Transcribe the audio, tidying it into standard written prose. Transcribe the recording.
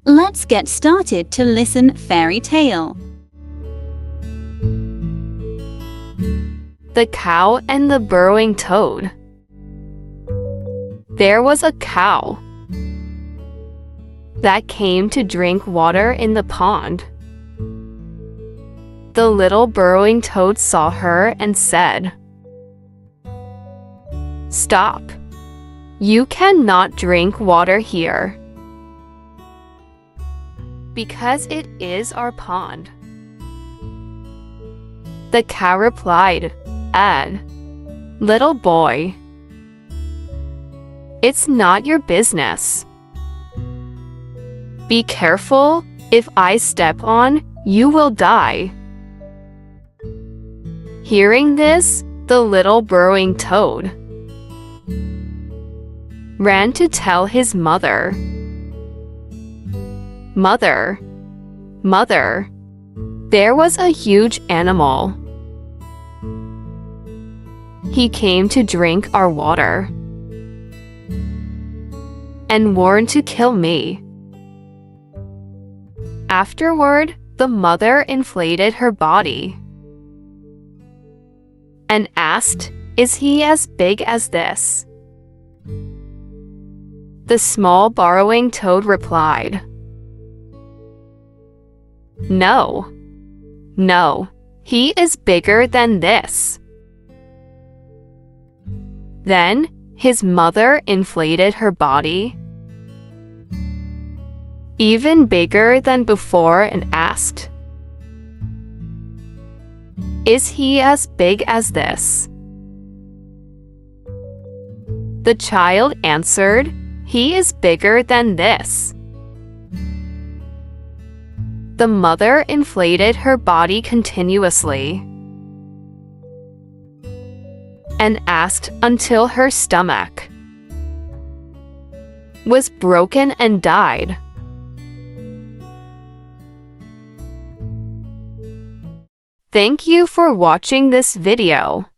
Let's get started to listen fairy tale. The Cow and the Burrowing Toad. There was a cow that came to drink water in the pond. The little burrowing toad saw her and said, "Stop! You cannot drink water here, because it is our pond." The cow replied, "Little boy, it's not your business. Be careful, if I step on, you will die." Hearing this, the little burrowing toad ran to tell his mother. "Mother, mother, there was a huge animal. He came to drink our water and warned to kill me." Afterward, the mother inflated her body and asked, "Is he as big as this?" The small burrowing toad replied, No, he is bigger than this." Then his mother inflated her body even bigger than before and asked, "Is he as big as this?" The child answered, "He is bigger than this." The mother inflated her body continuously and asked until her stomach was broken and died. Thank you for watching this video.